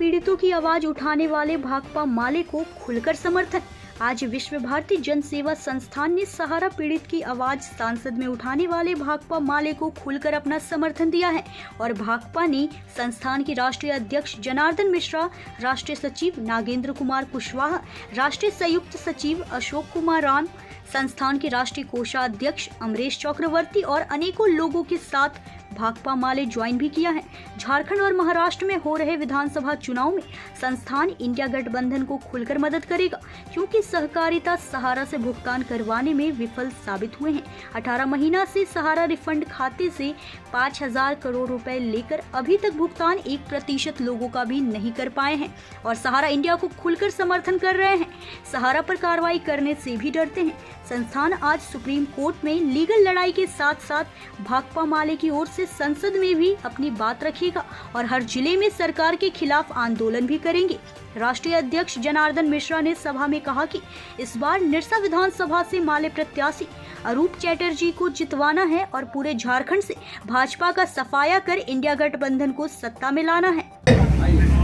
पीड़ितों की आवाज उठाने वाले भाकपा माले को खुलकर समर्थन। आज विश्व भारती जन सेवा संस्थान ने सहारा पीड़ित की आवाज संसद में उठाने वाले भाकपा माले को खुलकर अपना समर्थन दिया है और भाकपा ने संस्थान के राष्ट्रीय अध्यक्ष जनार्दन मिश्रा, राष्ट्रीय सचिव नागेंद्र कुमार कुशवाहा, राष्ट्रीय संयुक्त सचिव अशोक कुमार राम, संस्थान के राष्ट्रीय कोषाध्यक्ष अमरेश चक्रवर्ती और अनेकों लोगों के साथ भाकपा माले ज्वाइन भी किया है। झारखंड और महाराष्ट्र में हो रहे विधानसभा चुनाव में संस्थान इंडिया गठबंधन को खुलकर मदद करेगा, क्योंकि सहकारिता सहारा से भुगतान करवाने में विफल साबित हुए हैं। 18 महीना से सहारा रिफंड खाते से 5,000 करोड़ रुपए लेकर अभी तक भुगतान 1% लोगों का भी नहीं कर पाए हैं और सहारा इंडिया को खुलकर समर्थन कर रहे हैं। सहारा पर कार्रवाई करने से भी डरते हैं। संस्थान आज सुप्रीम कोर्ट में लीगल लड़ाई के साथ साथ भाकपा माले की ओर से संसद में भी अपनी बात रखेगा और हर जिले में सरकार के खिलाफ आंदोलन भी करेंगे। राष्ट्रीय अध्यक्ष जनार्दन मिश्रा ने सभा में कहा कि इस बार निरसा विधानसभा से माले प्रत्याशी अरूप चैटर्जी को जितवाना है और पूरे झारखंड से भाजपा का सफाया कर इंडिया गठबंधन को सत्ता में लाना है।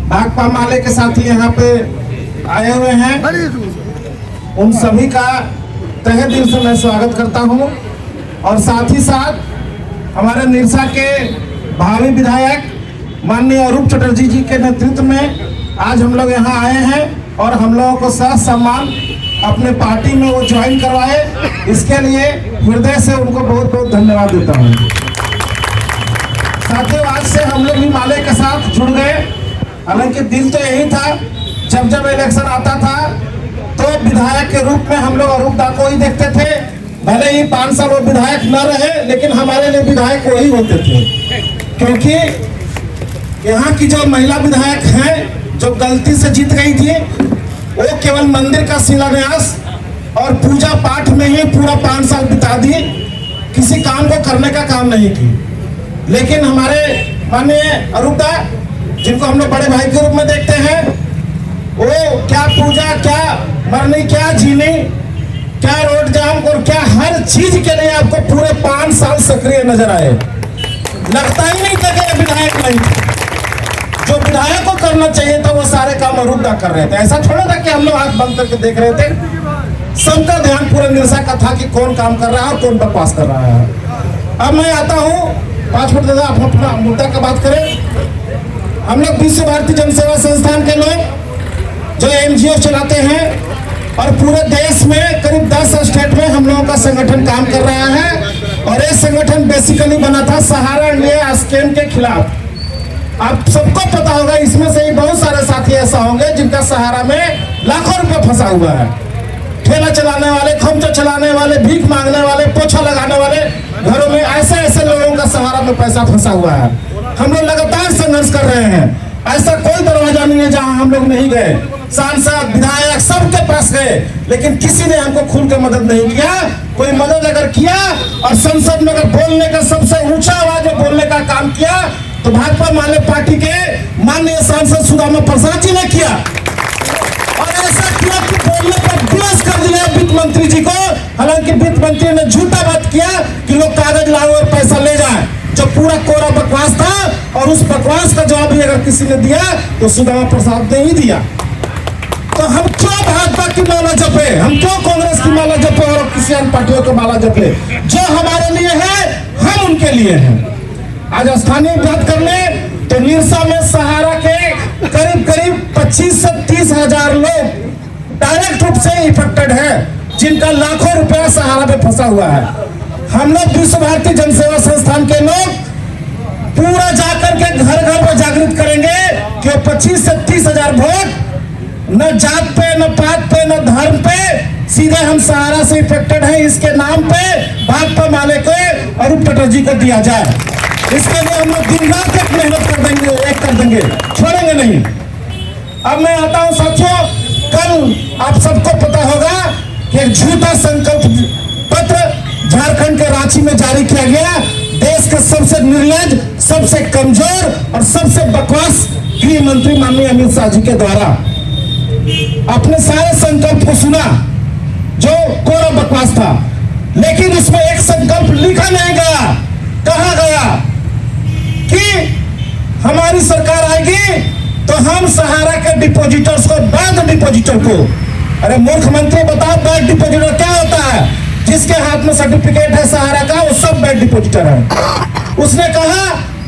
भाकपा माले के साथी यहाँ पे आए हुए हैं, उन सभी का तहे दिल से मैं स्वागत करता हूँ और साथ ही साथ हमारे निरसा के भावी विधायक माननीय अरूप चटर्जी जी के नेतृत्व में आज हम लोग यहाँ आए हैं और हम लोगों को सह सम्मान अपने पार्टी में वो ज्वाइन करवाए, इसके लिए हृदय से उनको बहुत बहुत धन्यवाद देता हूँ। साथियों, आज से हम लोग भी माले के साथ जुड़ गए। हालांकि दिल तो यही था, जब इलेक्शन आता था तो विधायक के रूप में हम लोग अरूप दा को ही देखते थे। भले ही 5 साल वो विधायक न रहे, लेकिन हमारे लिए विधायक वही होते थे, क्योंकि यहाँ की जो महिला विधायक हैं जो गलती से जीत गई थी, वो केवल मंदिर का शिलान्यास और पूजा पाठ में ही पूरा 5 साल बिता दी, किसी काम को करने का काम नहीं की। लेकिन हमारे माननीय अरूप दा, जिनको हम लोग बड़े भाई के रूप में देखते हैं, वो क्या पूजा, क्या मरनी, क्या जीनी, क्या रोड जाम और क्या हर चीज के लिए आपको पूरे 5 साल सक्रिय नजर आए। लगता ही नहीं था कि विधायक नहीं था। जो विधायक को करना चाहिए था वो सारे काम अरूप दा कर रहे थे। ऐसा थोड़ा था कि हम लोग आंख बंद करके देख रहे थे। सबका ध्यान पूरे निरसा का था कि कौन काम कर रहा है और कौन बकवास कर रहा है। अब मैं आता हूँ, 5 मिनट दादा अपना मुद्दा का बात करें। हम लोग विश्व भारती जन सेवा संस्थान के लोग जो NGO चलाते हैं और पूरे देश में करीब 10 स्टेट में हम लोगों का संगठन काम कर रहा है और ये संगठन बेसिकली बना था सहारा इंडिया स्कीम के खिलाफ। आप सबको पता होगा, इसमें से ही बहुत सारे साथी ऐसा होंगे जिनका सहारा में लाखों रुपए फंसा हुआ है। ठेला चलाने वाले, खमचा चलाने वाले, भीख मांगने वाले, पोछा लगाने वाले, घरों में ऐसे लोगों का सहारा में पैसा फंसा हुआ है। हम लोग लगातार संघर्ष कर रहे हैं। ऐसा कोई दरवाजा नहीं है जहां हम लोग नहीं गए। सांसद, विधायक सबके पास गए, लेकिन किसी ने हमको खुल के मदद नहीं किया। कोई मदद अगर किया और संसद में अगर बोलने का सबसे ऊंचा आवाज में बोलने का काम किया तो भाकपा माले पार्टी के माननीय सांसद सुदामा प्रसाद जी ने किया और ऐसा किया कि बोलने पर विवश कर दिया वित्त मंत्री जी को। हालांकि वित्त मंत्री ने झूठा बात किया कि लोग कागज लाओ और पैसा ले जाए, जो पूरा कोरा बकवास था। और उस बकवास का जवाब भी अगर किसी ने दिया तो सुदामा प्रसाद ने ही दिया। तो हम क्यों भाजपा की माला जपे, हम क्यों कांग्रेस की माला जपे और किसी अन्य पार्टियों की माला जपे? जो हमारे लिए है हम उनके लिए हैं। आज स्थानीय बात कर ले तो निरसा में सहारा के करीब 25 से 30 हजार लोग डायरेक्ट रूप से इफेक्टेड है, जिनका लाखों रुपया सहारा पे फंसा हुआ है। हम लोग विश्व भारती जन सेवा संस्थान के लोग पूरा जाकर के घर घर पर जागृत करेंगे कि 25 से 30 हजार वोट न जात पे, न पात पे, न धर्म पे, सीधे हम सहारा से इफेक्टेड हैं इसके नाम पे भाकपा माले को अरूप चटर्जी को दिया जाए। इसके लिए हम लोग दिन रात एक मेहनत कर देंगे, छोड़ेंगे नहीं। अब मैं आता हूं साथियों, कल आप सबको पता होगा कि एक झूठा संकल्प पत्र झारखंड के रांची में जारी किया गया। देश के सबसे निर्लज, सबसे कमजोर और सबसे बकवास गृह मंत्री माननीय अमित शाह जी के द्वारा अपने सारे संकल्प को सुना, जो कोरा बकवास था, लेकिन इसमें एक संकल्प लिखा नहीं गया। कहा गया कि हमारी सरकार आएगी तो हम सहारा के डिपोजिटर्स को, बैंक डिपोजिटर को, अरे मूर्ख मंत्री बताओ बैंक डिपोजिटर क्या होता है? जिसके हाथ में सर्टिफिकेट है सहारा का वो सब बैंक डिपोजिटर है। उसने कहा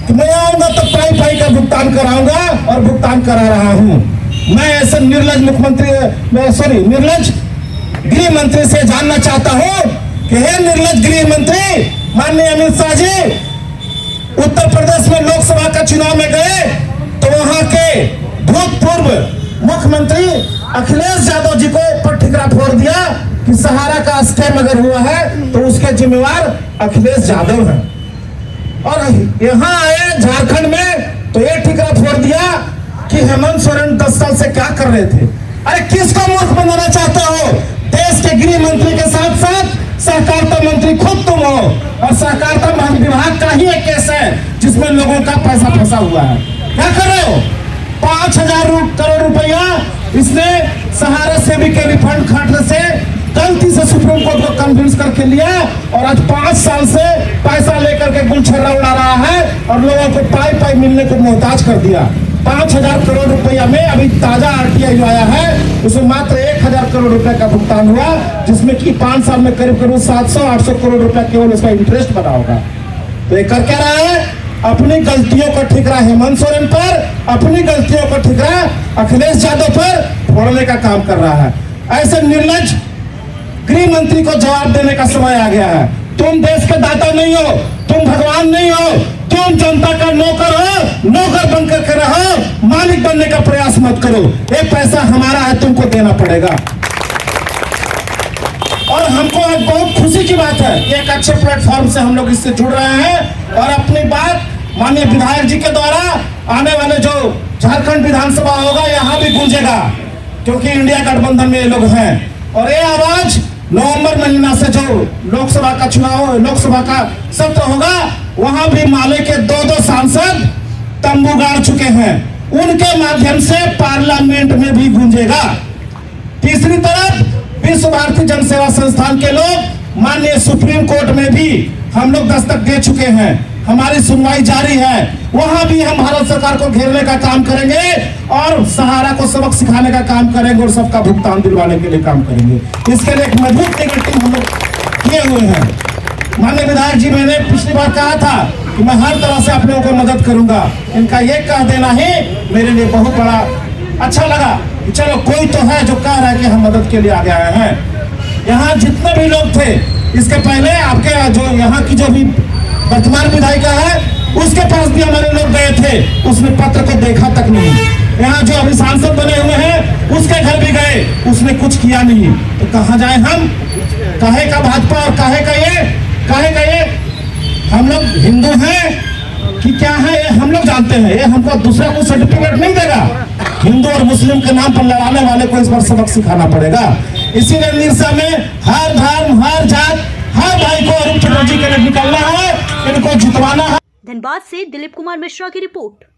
कि मैं आऊंगा तो पाई पाई का भुगतान कराऊंगा और भुगतान करा रहा हूं। मैं ऐसे निर्लज निर्लज गृह मंत्री से जानना चाहता हूं कि हे निर्लज गृह मंत्री माननीय अमित शाह जी, उत्तर प्रदेश में लोकसभा का चुनाव में गए तो वहां के भूतपूर्व मुख्यमंत्री अखिलेश यादव जी को ऊपर ठिकरा फोड़ दिया कि सहारा का स्कैम अगर हुआ है तो उसके जिम्मेवार अखिलेश यादव हैं। और यहाँ आए झारखंड में तो ये ठिकरा फोड़ दिया कि हेमंत सोरेन 10 साल से क्या कर रहे थे। अरे किसको मूर्ख बनाना चाहते हो? देश के गृह मंत्री के साथ साथ सहकारिता मंत्री खुद तुम हो, और सहकारिता विभाग का ही एक केस है जिसमें लोगों का पैसा फंसा हुआ है। क्या कर रहे हो? 5,000 करोड़ रुपया इसने सहारा सेवी के रिफंड खाते से गलती से सुप्रीम कोर्ट को कन्विंस करके लिया, और आज 5 साल से पैसा लेकर के गुलछर्रा उड़ा रहा है और लोगों को पाई पाई मिलने को मोहताज कर दिया। 5,000 करोड़ रुपया में अभी ताजा आरटीआई जो आया है उसमें मात्र 1,000 करोड़ रुपए का भुगतान हुआ, जिसमें कि 5 साल में करीब 700-800 करोड़ रुपया केवल उसका इंटरेस्ट बना होगा। तो ये कर क्या रहा है? अपनी गलतियों का ठिकरा हेमंत सोरेन पर, अपनी गलतियों का ठिकरा अखिलेश यादव पर फोड़ने का काम कर रहा है। ऐसे निर्लज गृह मंत्री को जवाब देने का समय आ गया है। तुम देश के दाता नहीं हो, तुम भगवान नहीं हो, तुम जनता का नौकर हो। नौकर बनकर के रहो, मालिक बनने का प्रयास मत करो। ये पैसा हमारा है, तुमको देना पड़ेगा। और हमको आज बहुत खुशी की बात है कि एक अच्छे प्लेटफॉर्म से हम लोग इससे जुड़ रहे हैं और अपनी बात माननीय विधायक जी के द्वारा आने वाले जो झारखंड विधानसभा होगा यहाँ भी गूंजेगा, क्योंकि इंडिया गठबंधन में ये लोग हैं। और ये आवाज नवंबर महीना से जो लोकसभा का सत्र होगा वहां भी माले के 2 सांसद तंबू गाड़ चुके हैं, उनके माध्यम से पार्लियामेंट में भी गूंजेगा। तीसरी तरफ विश्व भारती जन सेवा संस्थान के लोग माननीय सुप्रीम कोर्ट में भी हम लोग दस्तक दे चुके हैं, हमारी सुनवाई जारी है। वहां भी हम भारत सरकार को घेरने का काम करेंगे और सहारा को सबक सिखाने का काम करेंगे और सबका भुगतान दिलवाने के लिए काम करेंगे। इसके लिए एक मजबूत टिकट हम लोग किए हुए हैं। माननीय विधायक जी, मैंने पिछली बार कहा था कि मैं हर तरह से आप लोगों को मदद करूंगा। इनका ये कह देना ही मेरे लिए बहुत बड़ा अच्छा लगा कि चलो कोई तो है जो कह रहा है कि हम मदद के लिए आगे आए हैं। यहाँ जितने भी लोग थे, इसके पहले आपके जो यहाँ की जो भी वर्तमान विधायिका है उसके पास भी हमारे लोग गए थे, उसने पत्र को देखा तक नहीं। यहाँ जो अभी सांसद बने हुए हैं उसके घर भी गए, उसने कुछ किया नहीं। तो कहाँ जाए हम? काहे का भाजपा और काहे का ये हम लोग हिंदू हैं कि क्या है ये हम लोग जानते हैं। ये हमको दूसरा कोई सर्टिफिकेट नहीं देगा। हिंदू और मुस्लिम के नाम पर लड़ाने वाले को इस बार सबक सिखाना पड़ेगा। इसीलिए निरसा में हर धर्म, हर जात, हर भाई को अरुण चटर्जी के लिए निकलना है, इनको जितवाना है। धनबाद से दिलीप कुमार मिश्रा की रिपोर्ट।